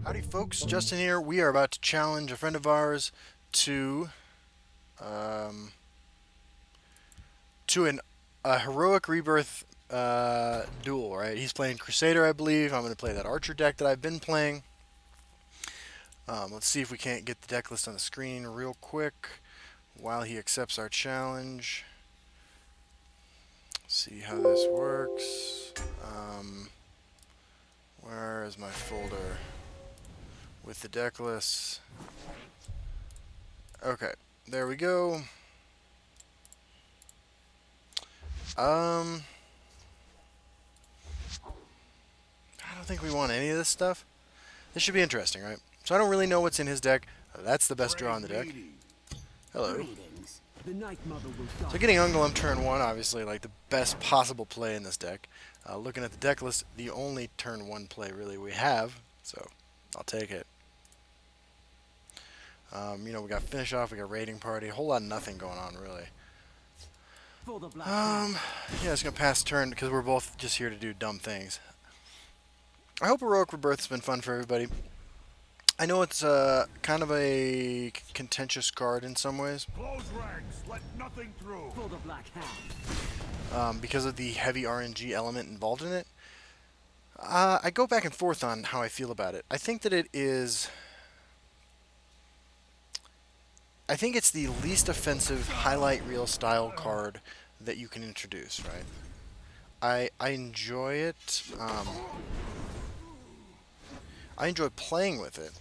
Howdy folks, Justin here. We are about to challenge a friend of ours to um, a Heroic Rebirth duel, right? He's playing Crusader, I believe. I'm going to play that Archer deck that I've been playing. Let's see if we can't get the deck list on the screen real quick while he accepts our challenge. See how this works. Where is my folder with the deck lists? Okay, there we go. I don't think we want any of this stuff. This should be interesting, right? So I don't really know what's in his deck. That's the best draw in the deck. Hello. So getting Ungolem turn 1, obviously, like the best possible play in this deck. Looking at the deck list, the only turn 1 play really we have, so I'll take it. You know, we got Finish Off, we got Raiding Party, a whole lot of nothing going on, really. Yeah, it's going to pass turn because we're both just here to do dumb things. I hope Heroic Rebirth has been fun for everybody. I know it's kind of a contentious card in some ways. Close ranks, let nothing through. For the black hand. Because of the heavy RNG element involved in it. I go back and forth on how I feel about it. I think that it is... I think it's the least offensive highlight reel style card that you can introduce, right? I enjoy it. I enjoy playing with it.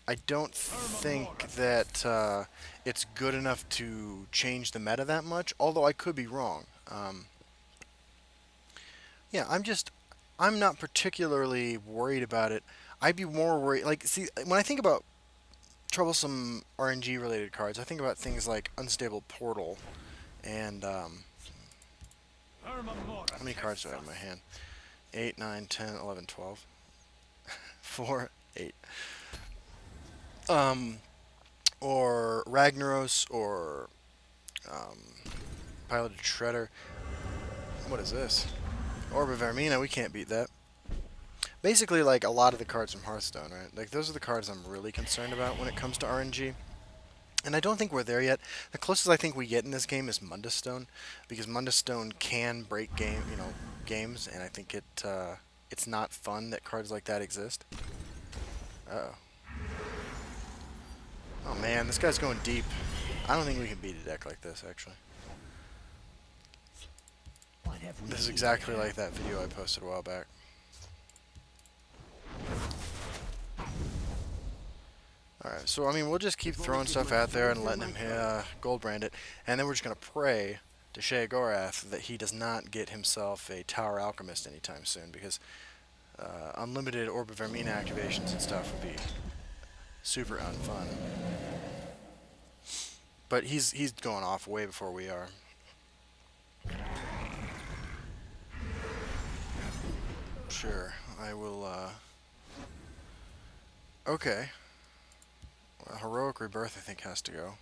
I don't think that it's good enough to change the meta that much, although I could be wrong. Yeah, I'm not particularly worried about it. I'd be more worried, like, see, when I think about troublesome RNG related cards, I think about things like Unstable Portal and, how many cards do I have in my hand? 8, 9, 10, 11, 12. 4, 8. Or Ragnaros, or Piloted Shredder. What is this? Orb of Vermina, we can't beat that. Basically, like a lot of the cards from Hearthstone, right? Like those are the cards I'm really concerned about when it comes to RNG. And I don't think we're there yet. The closest I think we get in this game is Mundus Stone, because Mundus Stone can break games, and I think it's not fun that cards like that exist. Uh-oh. Oh man, this guy's going deep. I don't think we can beat a deck like this, actually. This is exactly like that video I posted a while back. Alright, so I mean, we'll just keep throwing stuff out there and letting him gold brand it, and then we're just going to pray to Sheogorath that he does not get himself a Tower Alchemist anytime soon, because unlimited Orb of Vermina activations and stuff would be super unfun. But he's going off way before we are. Sure, I will, okay. Well, Heroic Rebirth, I think, has to go.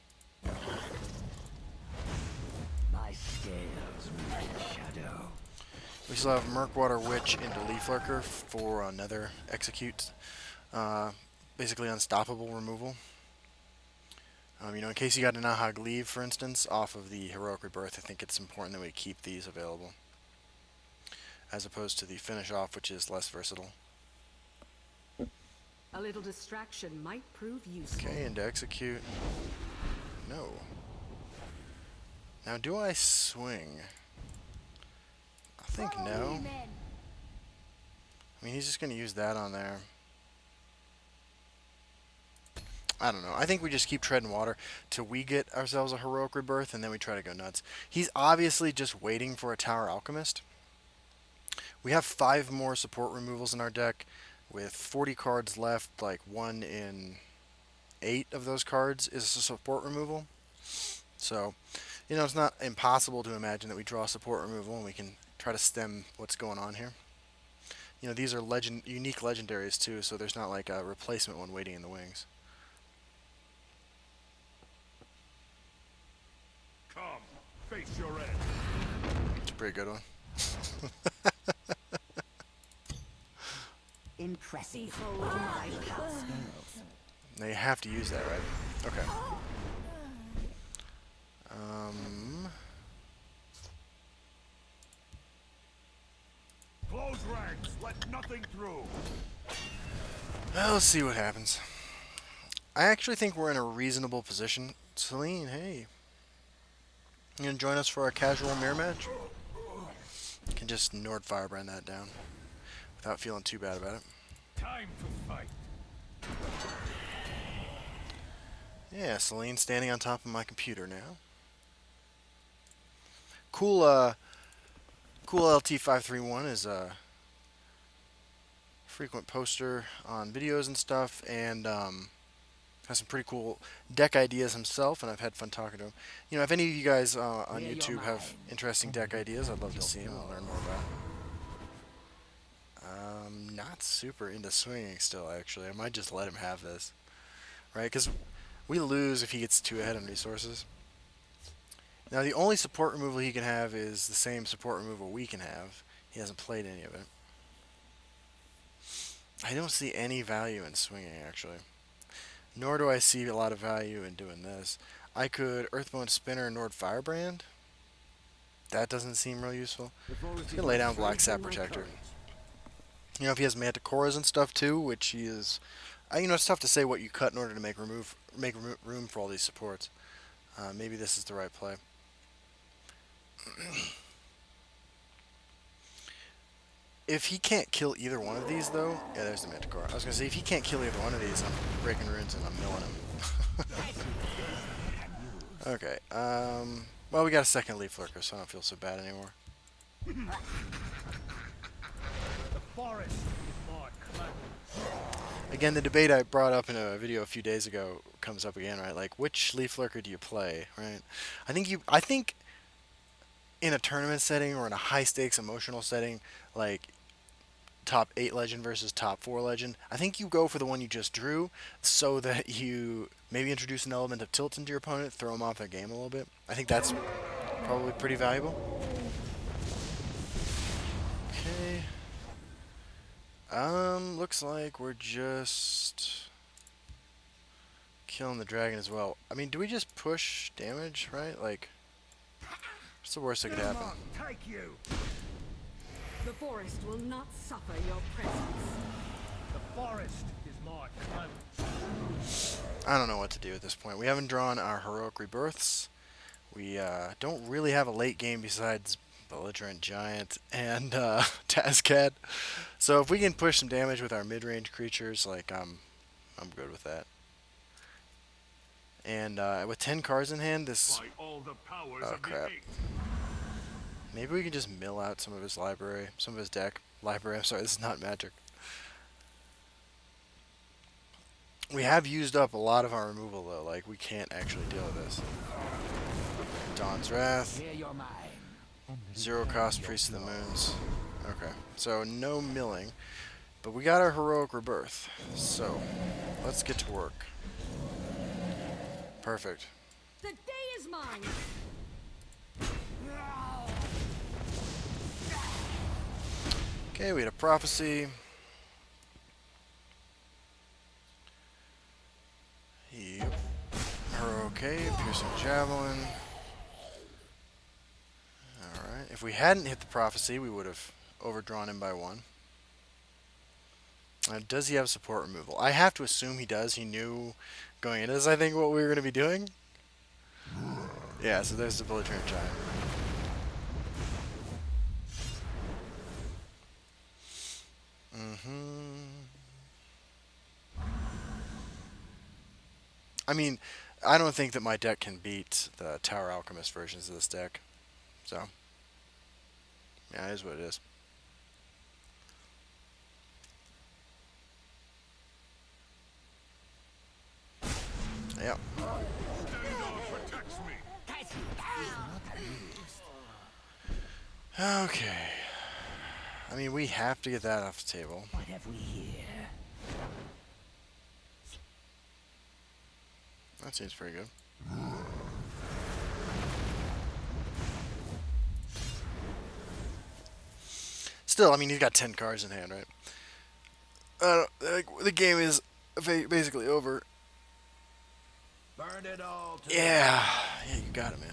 My scales reach shadow. We still have Murkwater Witch into Leaf Lurker for another execute. Basically unstoppable removal. You know, in case you got a Nahag Leave, for instance, off of the Heroic Rebirth, I think it's important that we keep these available, as opposed to the Finish Off, which is less versatile. A little distraction might prove useful. Okay, into execute. No. Now, do I swing? I think no. I mean, he's just going to use that on there. I don't know. I think we just keep treading water till we get ourselves a Heroic Rebirth, and then we try to go nuts. He's obviously just waiting for a Tower Alchemist. We have 5 more support removals in our deck, with 40 cards left. Like 1 in 8 of those cards is a support removal. So, you know, it's not impossible to imagine that we draw support removal and we can try to stem what's going on here. You know, these are unique legendaries too, so there's not like a replacement one waiting in the wings. Come, face your end. Pretty good one. Impressive. Behold my power. Scales. Now you have to use that, right? Okay. Close ranks. Let nothing through. Well, let's see what happens. I actually think we're in a reasonable position. Celine, hey. You gonna join us for a casual mirror match? Can just Nord Firebrand that down without feeling too bad about it. Time to fight. Yeah, Celine standing on top of my computer now. Cool, CoolT531 is a frequent poster on videos and stuff, and has some pretty cool deck ideas himself, and I've had fun talking to him. You know, if any of you guys on Clear your YouTube have mind. interesting deck ideas, I'd love to see them and learn more about it. Not super into swinging still, actually. I might just let him have this, right? Because we lose if he gets too ahead on resources. Now, the only support removal he can have is the same support removal we can have. He hasn't played any of it. I don't see any value in swinging, actually. Nor do I see a lot of value in doing this. I could Earthbone Spinner Nord Firebrand. That doesn't seem real useful. He's going to lay down Black Sap Protector. You know, if he has Manticoras and stuff too, which he is... you know, it's tough to say what you cut in order to make room for all these supports. Maybe this is the right play. If he can't kill either one of these, though... Yeah, there's the Manticore. I was going to say, if he can't kill either one of these, I'm breaking runes and I'm milling him. Okay, well, we got a second Leaf Lurker, so I don't feel so bad anymore. The forest is more clever. Again, the debate I brought up in a video a few days ago comes up again, right? Like, which Leaf Lurker do you play, right? I think in a tournament setting or in a high-stakes emotional setting, like top 8 legend versus top 4 legend, I think you go for the one you just drew so that you maybe introduce an element of tilt into your opponent, throw them off their game a little bit. I think that's probably pretty valuable. Okay. Looks like we're just killing the dragon as well. I mean, do we just push damage, right? Like, what's the worst that could happen? Take you. The forest will not suffer your presence. The forest is more clever. I don't know what to do at this point. We haven't drawn our Heroic Rebirths. We don't really have a late game besides Belligerent Giant and Tazcad. So if we can push some damage with our mid-range creatures, like I'm good with that. And with 10 cards in hand, this... By all the powers Oh, of crap. the eight. Maybe we can just mill out some of his library, some of his deck. Library, I'm sorry, this is not Magic. We have used up a lot of our removal, though. Like, we can't actually deal with this. Dawn's Wrath. Clear your mind. 0 cost Priest of the Moons. Okay, so no milling. But we got our Heroic Rebirth. So, let's get to work. Perfect. The day is mine. Okay, we had a Prophecy. Yep. Okay, Piercing Javelin. Alright, if we hadn't hit the Prophecy, we would have overdrawn him by 1. Does he have support removal? I have to assume he does. He knew going into this, I think, what we were going to be doing. Yeah, so there's the Belligerent Giant. I mean, I don't think that my deck can beat the Tower Alchemist versions of this deck. So, yeah, it is what it is. Yep. Protects me. Okay. I mean, we have to get that off the table. What have we here? That seems pretty good. still, I mean, he's got 10 cards in hand, right? Like, the game is basically over. Burn it all to Yeah, you got it, man.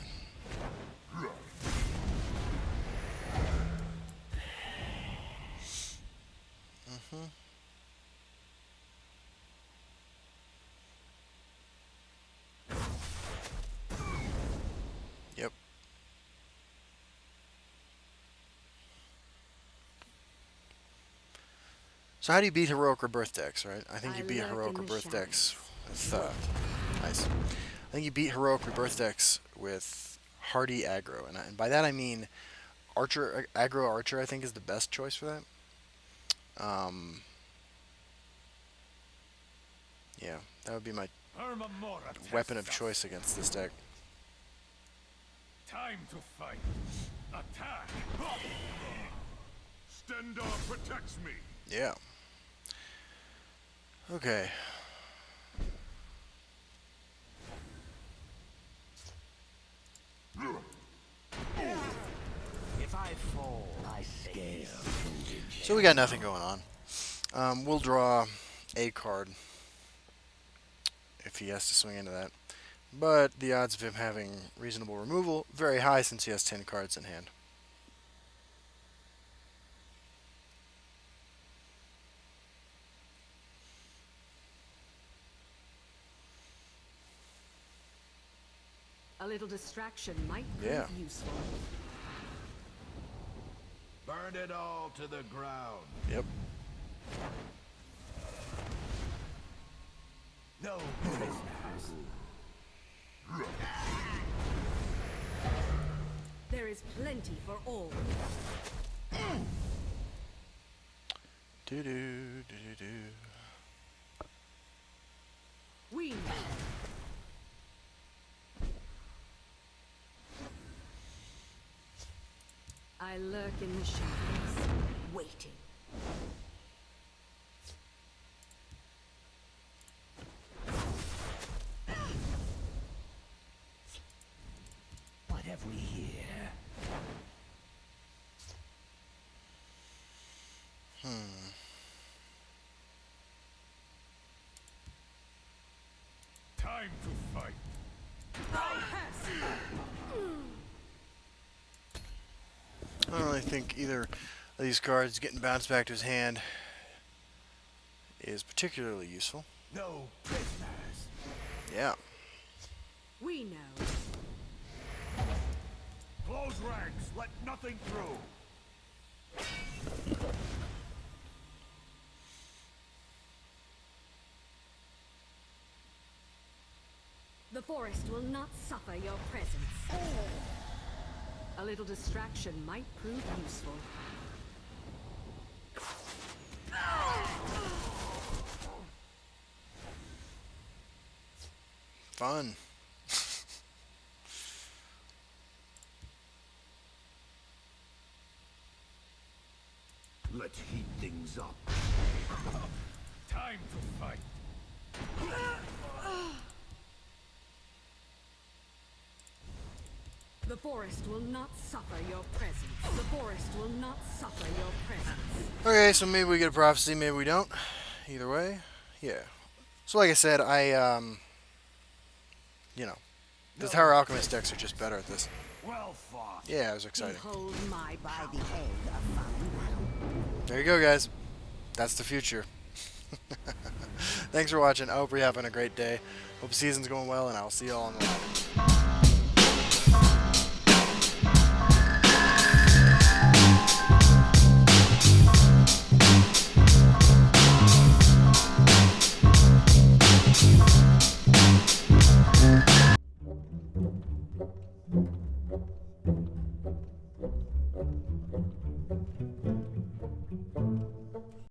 Yep. So how do you beat Heroic Rebirth decks, right? I think you beat lurk Heroic in the Rebirth decks shadows. with, nice. I think you beat Heroic Rebirth decks with Hardy aggro, and by that I mean Archer, aggro Archer. I think is the best choice for that. Yeah, that would be my Perma Mora weapon of tests us. choice against this deck. Time to fight. Attack. Stendar protects me. Yeah. Okay. If I fall, my scales will be So we got nothing going on. We'll draw a card if he has to swing into that. But the odds of him having reasonable removal, very high since he has 10 cards in hand. A little distraction might prove Yeah. useful. burn it all to the ground. Yep. No prisoners. There is plenty for all. Do do do do do. We know. I lurk in the shadows, waiting. What have we here? Time to fight. I don't really think either of these cards getting bounced back to his hand is particularly useful. No prisoners. Yeah. We know. Close ranks. Let nothing through. The forest will not suffer your presence. A little distraction might prove useful. Fun. Let's heat things up. Time to fight. The forest will not suffer your presence. The forest will not suffer your presence. Okay, so maybe we get a prophecy, maybe we don't. Either way, yeah. So like I said, you know, the Tower Alchemist decks are just better at this. Well fought. Yeah, it was exciting. Behold my By power. the end of my There you go, guys. That's the future. Thanks for watching. I hope you're having a great day. Hope the season's going well, and I'll see you all on the ladder.